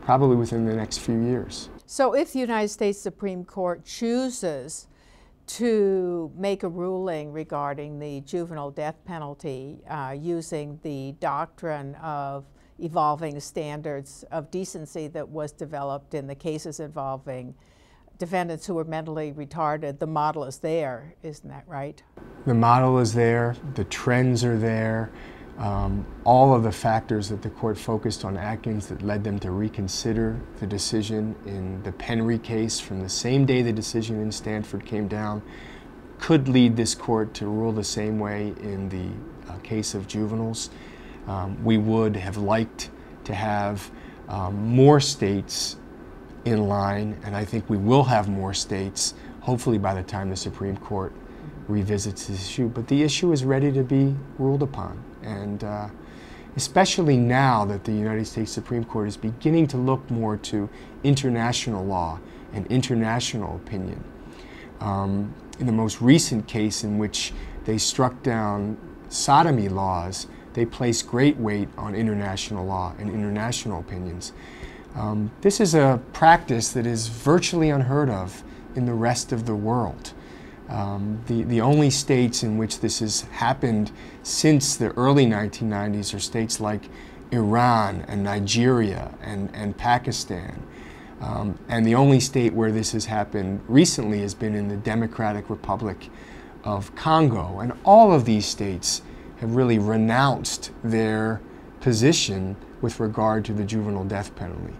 probably within the next few years. So if the United States Supreme Court chooses to make a ruling regarding the juvenile death penalty using the doctrine of evolving standards of decency that was developed in the cases involving defendants who were mentally retarded, the model is there, isn't that right? The model is there, the trends are there. All of the factors that the court focused on Atkins that led them to reconsider the decision in the Penry case from the same day the decision in Stanford came down could lead this court to rule the same way in the case of juveniles. We would have liked to have more states in line, and I think we will have more states, hopefully by the time the Supreme Court revisits this issue. But the issue is ready to be ruled upon. And especially now that the United States Supreme Court is beginning to look more to international law and international opinion. In the most recent case in which they struck down sodomy laws, they placed great weight on international law and international opinions. This is a practice that is virtually unheard of in the rest of the world. The only states in which this has happened since the early 1990s are states like Iran and Nigeria and Pakistan. And the only state where this has happened recently has been in the Democratic Republic of Congo. And all of these states have really renounced their position with regard to the juvenile death penalty.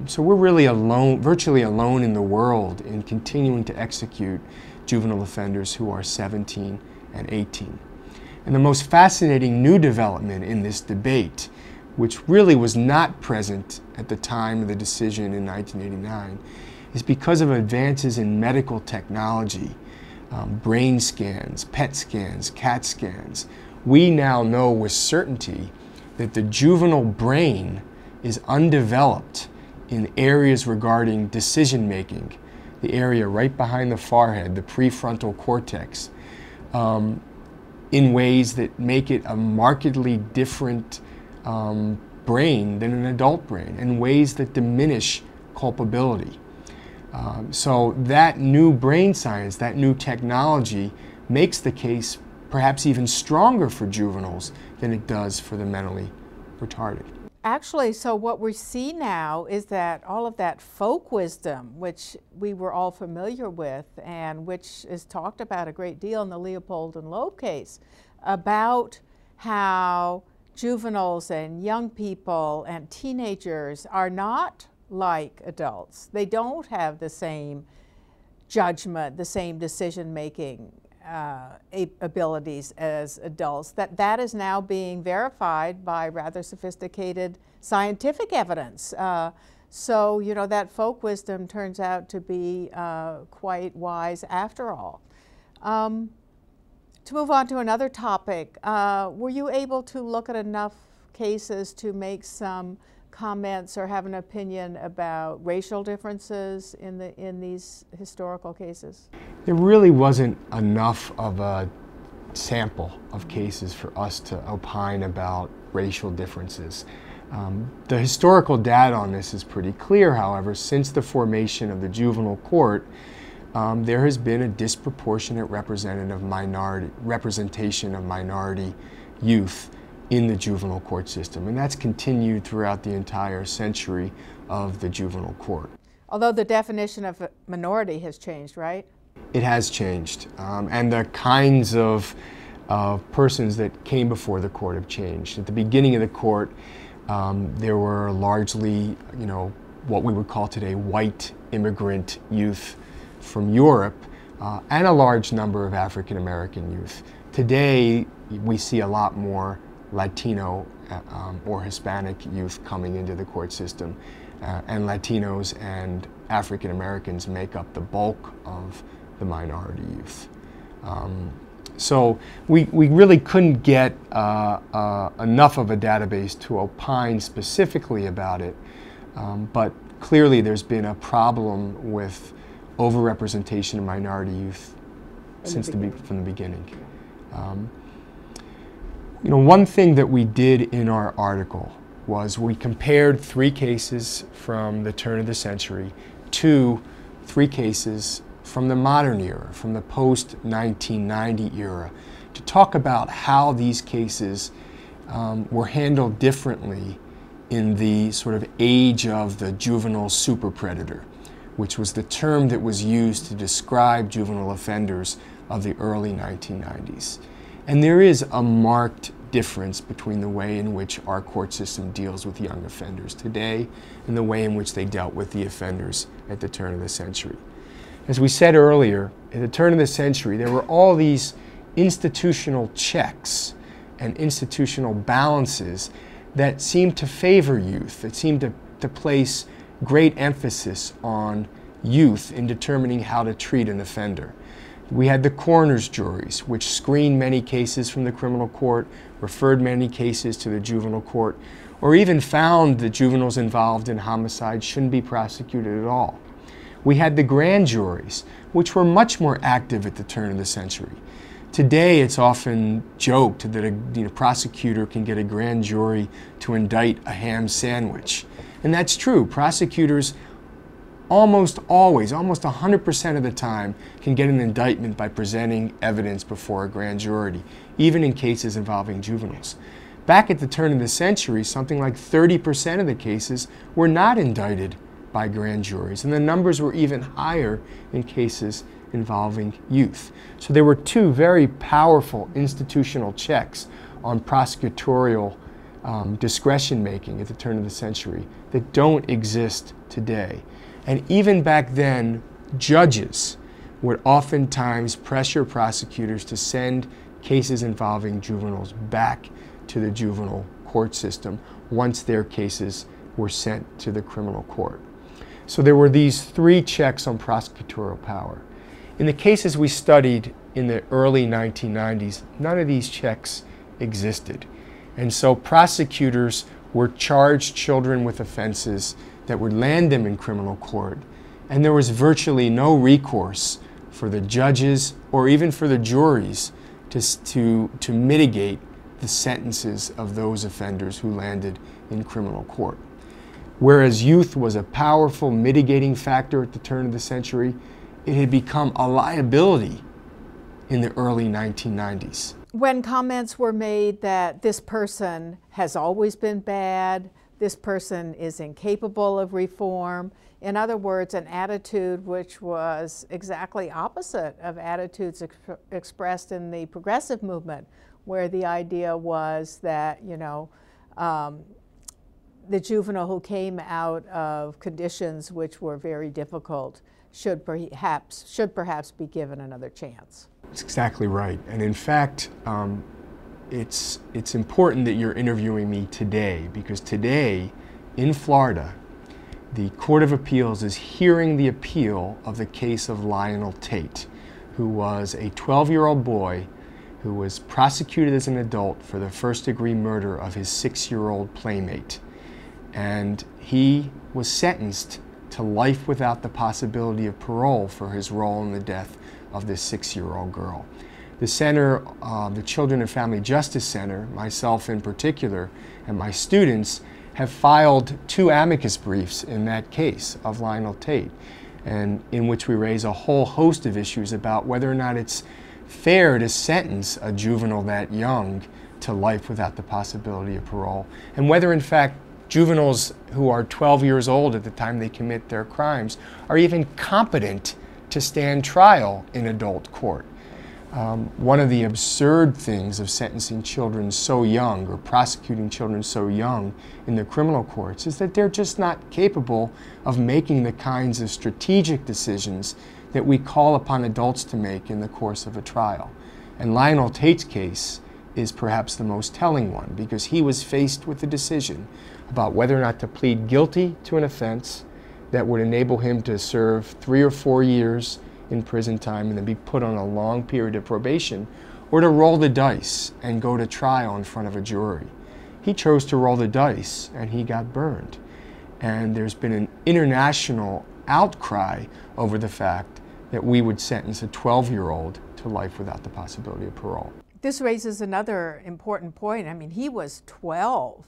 So we're really alone, virtually alone in the world in continuing to execute juvenile offenders who are 17 and 18. And the most fascinating new development in this debate, which really was not present at the time of the decision in 1989, is because of advances in medical technology, brain scans, PET scans, CAT scans. We now know with certainty that the juvenile brain is undeveloped in areas regarding decision making, the area right behind the forehead, the prefrontal cortex, in ways that make it a markedly different brain than an adult brain, in ways that diminish culpability. So that new brain science, that new technology makes the case perhaps even stronger for juveniles than it does for the mentally retarded. Actually, so what we see now is that all of that folk wisdom, which we were all familiar with and which is talked about a great deal in the Leopold and Loeb case, about how juveniles and young people and teenagers are not like adults. They don't have the same judgment, the same decision-making abilities as adults, that is now being verified by rather sophisticated scientific evidence. So, you know, that folk wisdom turns out to be quite wise after all. To move on to another topic, were you able to look at enough cases to make some comments or have an opinion about racial differences in these historical cases? There really wasn't enough of a sample of cases for us to opine about racial differences. The historical data on this is pretty clear, however. Since the formation of the juvenile court, there has been a disproportionate representation of minority youth in the juvenile court system, and that's continued throughout the entire century of the juvenile court. Although the definition of a minority has changed, right? It has changed, and the kinds of persons that came before the court have changed. At the beginning of the court, there were largely, what we would call today white immigrant youth from Europe, and a large number of African American youth. Today, we see a lot more Latino or Hispanic youth coming into the court system, and Latinos and African Americans make up the bulk of the minority youth. So we really couldn't get enough of a database to opine specifically about it, but clearly there's been a problem with overrepresentation of minority youth from the beginning. One thing that we did in our article was we compared 3 cases from the turn of the century to 3 cases from the modern era, from the post-1990 era, to talk about how these cases were handled differently in the sort of age of the juvenile super predator, which was the term that was used to describe juvenile offenders of the early 1990s. And there is a marked difference between the way in which our court system deals with young offenders today and the way in which they dealt with the offenders at the turn of the century. As we said earlier, at the turn of the century, there were all these institutional checks and institutional balances that seemed to favor youth, that seemed to place great emphasis on youth in determining how to treat an offender. We had the coroner's juries, which screened many cases from the criminal court, referred many cases to the juvenile court, or even found that juveniles involved in homicide shouldn't be prosecuted at all. We had the grand juries, which were much more active at the turn of the century. Today, it's often joked that a prosecutor can get a grand jury to indict a ham sandwich. And that's true. Prosecutors almost always, almost 100% of the time, can get an indictment by presenting evidence before a grand jury, even in cases involving juveniles. Back at the turn of the century, something like 30% of the cases were not indicted by grand juries, and the numbers were even higher in cases involving youth. So there were 2 very powerful institutional checks on prosecutorial discretion making at the turn of the century that don't exist today. And even back then, judges would oftentimes pressure prosecutors to send cases involving juveniles back to the juvenile court system once their cases were sent to the criminal court. So there were these 3 checks on prosecutorial power. In the cases we studied in the early 1990s, none of these checks existed. And so prosecutors were charged children with offenses that would land them in criminal court, and there was virtually no recourse for the judges or even for the juries to mitigate the sentences of those offenders who landed in criminal court. Whereas youth was a powerful mitigating factor at the turn of the century, it had become a liability in the early 1990s. When comments were made that this person has always been bad, this person is incapable of reform, in other words, an attitude which was exactly opposite of attitudes expressed in the progressive movement, where the idea was that, the juvenile who came out of conditions which were very difficult should perhaps be given another chance. That's exactly right. And in fact, it's important that you're interviewing me today, because today in Florida, the Court of Appeals is hearing the appeal of the case of Lionel Tate, who was a 12-year-old boy who was prosecuted as an adult for the first-degree murder of his 6-year-old playmate. And he was sentenced to life without the possibility of parole for his role in the death of this 6-year-old girl. The center, the Children and Family Justice Center, myself in particular, and my students have filed 2 amicus briefs in that case of Lionel Tate, and in which we raise a whole host of issues about whether or not it's fair to sentence a juvenile that young to life without the possibility of parole, and whether in fact juveniles who are 12 years old at the time they commit their crimes are even competent to stand trial in adult court. One of the absurd things of sentencing children so young or prosecuting children so young in the criminal courts is that they're just not capable of making the kinds of strategic decisions that we call upon adults to make in the course of a trial. And Lionel Tate's case is perhaps the most telling one, because he was faced with the decision about whether or not to plead guilty to an offense that would enable him to serve 3 or 4 years in prison time and then be put on a long period of probation, or to roll the dice and go to trial in front of a jury. He chose to roll the dice and he got burned. And there's been an international outcry over the fact that we would sentence a 12-year-old to life without the possibility of parole. This raises another important point. I mean, he was 12,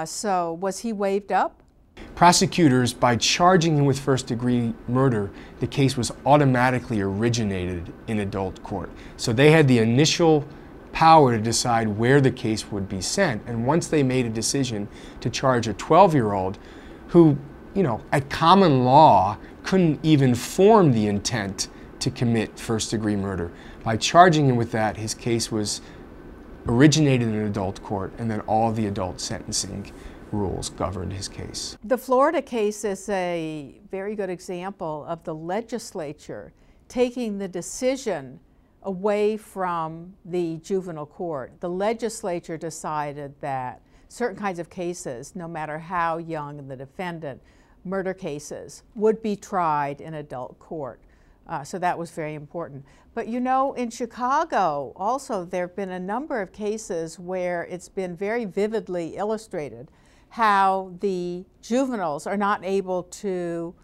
so was he waived up? Prosecutors, by charging him with first-degree murder, the case was automatically originated in adult court. So they had the initial power to decide where the case would be sent. And once they made a decision to charge a 12-year-old who, you know, at common law couldn't even form the intent to commit first-degree murder, by charging him with that, his case was originated in adult court, and then all of the adult sentencing rules governed his case. The Florida case is a very good example of the legislature taking the decision away from the juvenile court. The legislature decided that certain kinds of cases, no matter how young the defendant, murder cases, would be tried in adult court. So that was very important. But you know, in Chicago also there have been a number of cases where it's been very vividly illustrated how the juveniles are not able to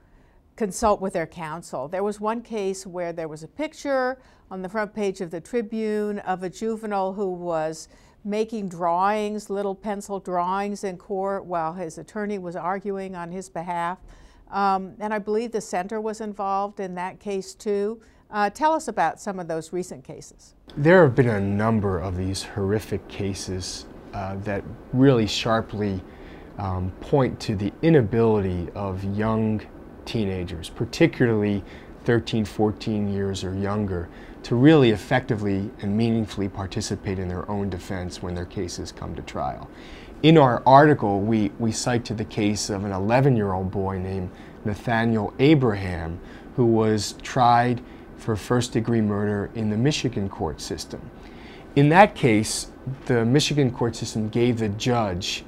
consult with their counsel. There was one case where there was a picture on the front page of the Tribune of a juvenile who was making drawings, little pencil drawings in court while his attorney was arguing on his behalf. And I believe the center was involved in that case too. Tell us about some of those recent cases. There have been a number of these horrific cases that really sharply point to the inability of young teenagers, particularly 13, 14 years or younger, to really effectively and meaningfully participate in their own defense when their cases come to trial. In our article, we cite to the case of an 11-year-old boy named Nathaniel Abraham, who was tried for first-degree murder in the Michigan court system. In that case, the Michigan court system gave the judge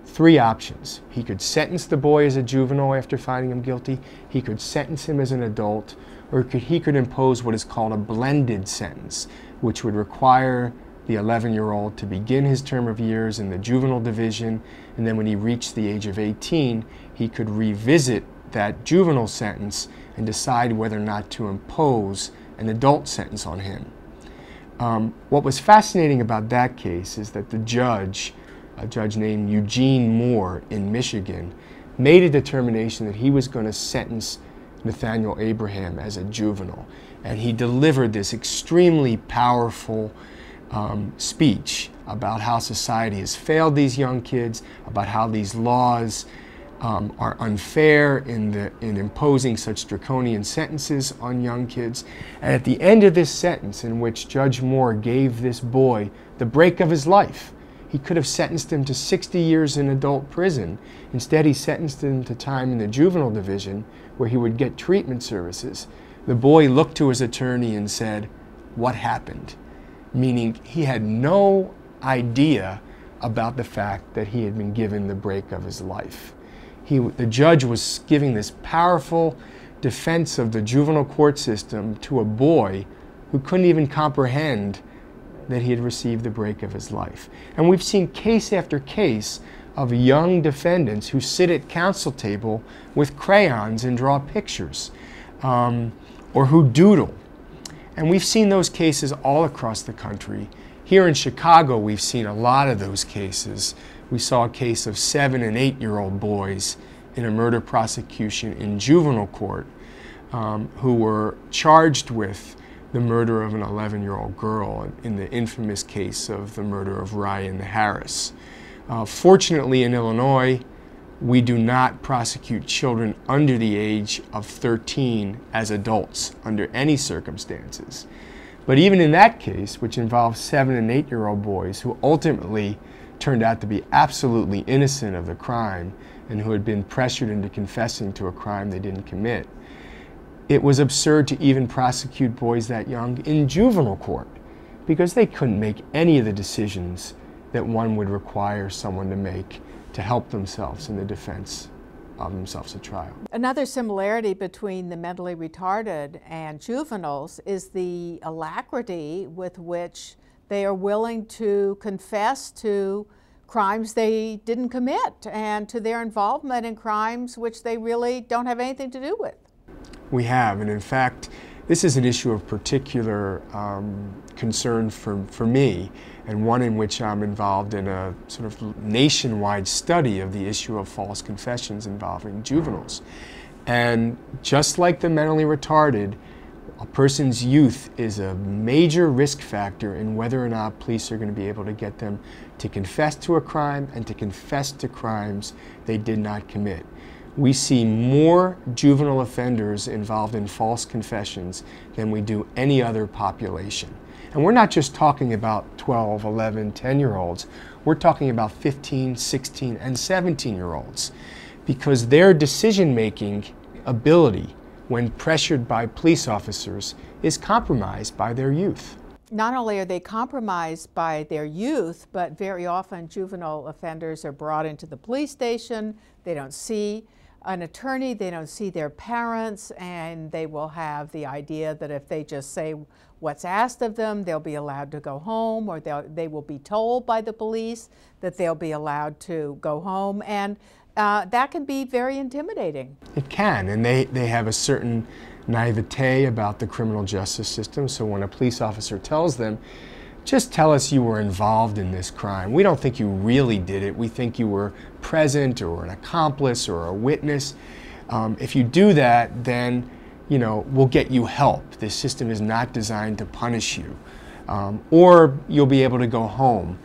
3 options. He could sentence the boy as a juvenile after finding him guilty, he could sentence him as an adult, or he could impose what is called a blended sentence, which would require the 11-year-old to begin his term of years in the juvenile division, and then when he reached the age of 18, he could revisit that juvenile sentence and decide whether or not to impose an adult sentence on him. What was fascinating about that case is that the judge, a judge named Eugene Moore in Michigan, made a determination that he was going to sentence Nathaniel Abraham as a juvenile. And he delivered this extremely powerful speech about how society has failed these young kids, about how these laws are unfair in imposing such draconian sentences on young kids. And at the end of this sentence, in which Judge Moore gave this boy the break of his life, he could have sentenced him to 60 years in adult prison. Instead, he sentenced him to time in the juvenile division where he would get treatment services. The boy looked to his attorney and said, "What happened?" Meaning he had no idea about the fact that he had been given the break of his life. The judge was giving this powerful defense of the juvenile court system to a boy who couldn't even comprehend that he had received the break of his life. And we've seen case after case of young defendants who sit at counsel table with crayons and draw pictures, or who doodle. And we've seen those cases all across the country. Here in Chicago, we've seen a lot of those cases. We saw a case of 7- and 8-year-old boys in a murder prosecution in juvenile court who were charged with the murder of an 11-year-old girl in the infamous case of the murder of Ryan Harris. Fortunately, in Illinois, we do not prosecute children under the age of 13 as adults under any circumstances. But even in that case, which involved 7- and 8-year-old boys who ultimately turned out to be absolutely innocent of the crime and who had been pressured into confessing to a crime they didn't commit, it was absurd to even prosecute boys that young in juvenile court because they couldn't make any of the decisions that one would require someone to make to help themselves in the defense of themselves at trial. Another similarity between the mentally retarded and juveniles is the alacrity with which they are willing to confess to crimes they didn't commit and to their involvement in crimes which they really don't have anything to do with. We have, and in fact, this is an issue of particular concern for me, and one in which I'm involved in a sort of nationwide study of the issue of false confessions involving juveniles. And just like the mentally retarded, a person's youth is a major risk factor in whether or not police are going to be able to get them to confess to a crime and to confess to crimes they did not commit. We see more juvenile offenders involved in false confessions than we do any other population. And we're not just talking about 12, 11, 10-year-olds. We're talking about 15, 16, and 17-year-olds because their decision-making ability when pressured by police officers is compromised by their youth. Not only are they compromised by their youth, but very often juvenile offenders are brought into the police station. They don't see an attorney, they don't see their parents, and they will have the idea that if they just say what's asked of them, they'll be allowed to go home, or they will be told by the police that they'll be allowed to go home, and that can be very intimidating. It can, and they have a certain naivete about the criminal justice system, so when a police officer tells them, just tell us you were involved in this crime. We don't think you really did it. We think you were present or an accomplice or a witness. If you do that, then we'll get you help. This system is not designed to punish you. Or you'll be able to go home.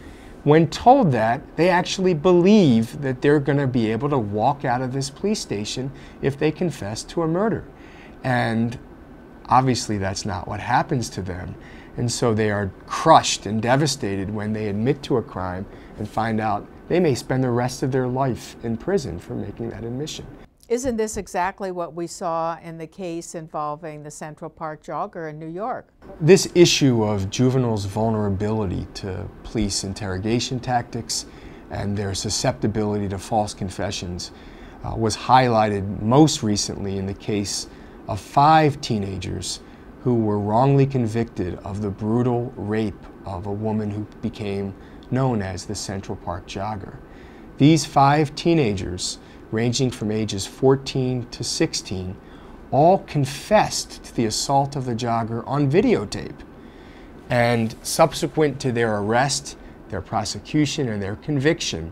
When told that, they actually believe that they're going to be able to walk out of this police station if they confess to a murder. And obviously that's not what happens to them. And so they are crushed and devastated when they admit to a crime and find out they may spend the rest of their life in prison for making that admission. Isn't this exactly what we saw in the case involving the Central Park jogger in New York? This issue of juveniles' vulnerability to police interrogation tactics and their susceptibility to false confessions was highlighted most recently in the case of 5 teenagers who were wrongly convicted of the brutal rape of a woman who became known as the Central Park jogger. These 5 teenagers, ranging from ages 14 to 16, all confessed to the assault of the jogger on videotape. And subsequent to their arrest, their prosecution, and their conviction,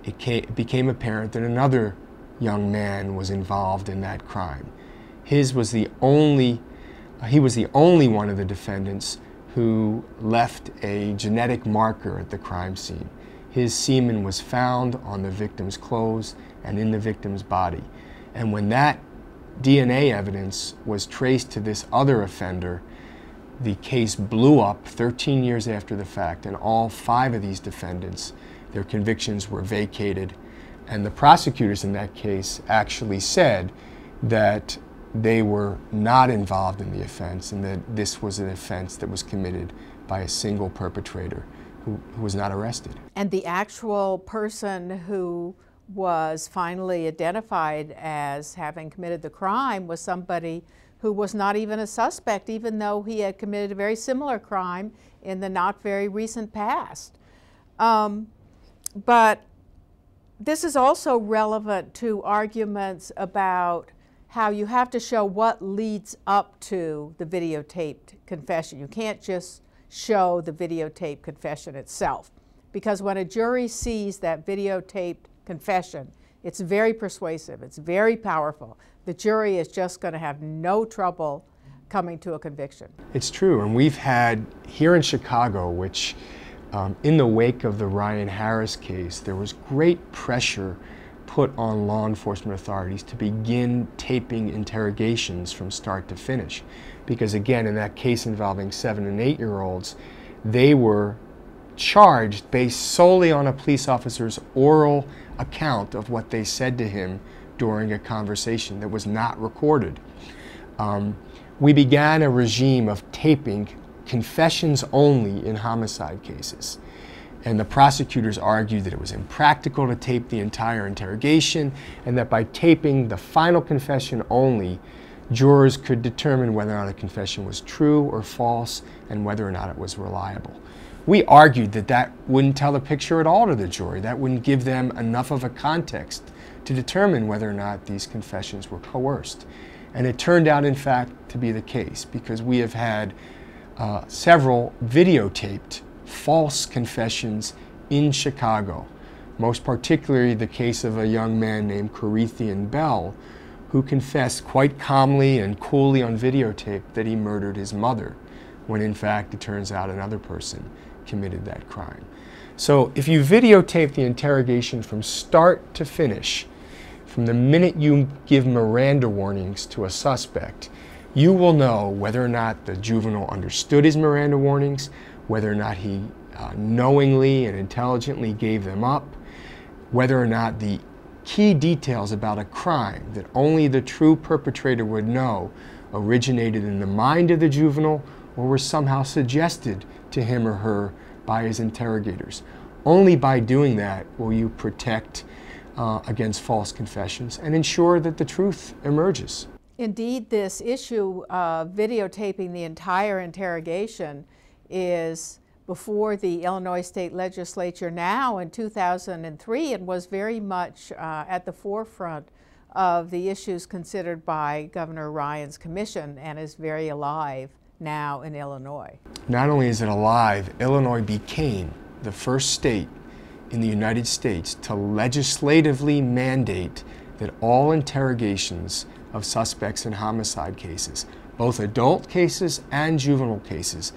it became apparent that another young man was involved in that crime. He was the only one of the defendants who left a genetic marker at the crime scene. His semen was found on the victim's clothes and in the victim's body. And when that DNA evidence was traced to this other offender, the case blew up 13 years after the fact, and all 5 of these defendants, their convictions were vacated. And the prosecutors in that case actually said that they were not involved in the offense and that this was an offense that was committed by a single perpetrator who was not arrested. And the actual person who was finally identified as having committed the crime was somebody who was not even a suspect, even though he had committed a very similar crime in the not very recent past. But this is also relevant to arguments about how you have to show what leads up to the videotaped confession. You can't just show the videotaped confession itself, because when a jury sees that videotaped confession, it's very persuasive, it's very powerful. The jury is just going to have no trouble coming to a conviction. It's true, and we've had here in Chicago, which in the wake of the Ryan Harris case, there was great pressure put on law enforcement authorities to begin taping interrogations from start to finish. Because again, in that case involving 7 and 8-year-olds, they were charged based solely on a police officer's oral account of what they said to him during a conversation that was not recorded. We began a regime of taping confessions only in homicide cases. And the prosecutors argued that it was impractical to tape the entire interrogation, and that by taping the final confession only, jurors could determine whether or not a confession was true or false and whether or not it was reliable. We argued that that wouldn't tell the picture at all to the jury. That wouldn't give them enough of a context to determine whether or not these confessions were coerced. And it turned out, in fact, to be the case, because we have had several videotaped false confessions in Chicago, most particularly the case of a young man named Corethian Bell, who confessed quite calmly and coolly on videotape that he murdered his mother, when in fact it turns out another person committed that crime. So if you videotape the interrogation from start to finish, from the minute you give Miranda warnings to a suspect, you will know whether or not the juvenile understood his Miranda warnings, whether or not he knowingly and intelligently gave them up, whether or not the key details about a crime that only the true perpetrator would know originated in the mind of the juvenile or were somehow suggested to him or her by his interrogators. Only by doing that will you protect against false confessions and ensure that the truth emerges. Indeed, this issue of videotaping the entire interrogation is before the Illinois State Legislature now in 2003 and was very much at the forefront of the issues considered by Governor Ryan's commission and is very alive now in Illinois. Not only is it alive, Illinois became the first state in the United States to legislatively mandate that all interrogations of suspects in homicide cases, both adult cases and juvenile cases,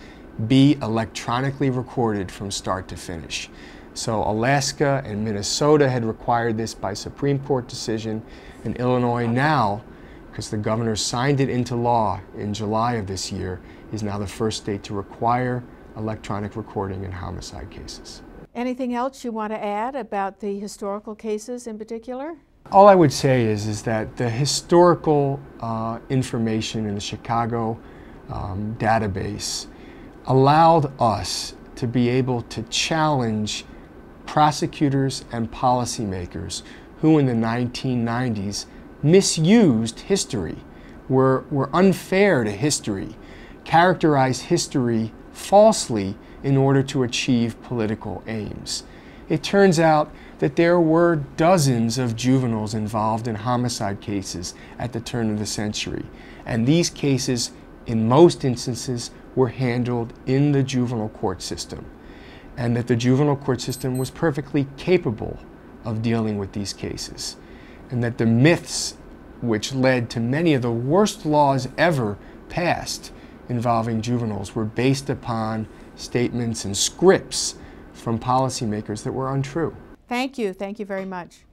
be electronically recorded from start to finish. So Alaska and Minnesota had required this by Supreme Court decision, and Illinois now, because the governor signed it into law in July of this year, is now the first state to require electronic recording in homicide cases. Anything else you want to add about the historical cases in particular? All I would say is that the historical information in the Chicago database allowed us to be able to challenge prosecutors and policymakers who in the 1990s misused history, were unfair to history, characterized history falsely in order to achieve political aims. It turns out that there were dozens of juveniles involved in homicide cases at the turn of the century, and these cases, in most instances, were handled in the juvenile court system, and that the juvenile court system was perfectly capable of dealing with these cases, and that the myths which led to many of the worst laws ever passed involving juveniles were based upon statements and scripts from policymakers that were untrue. Thank you very much.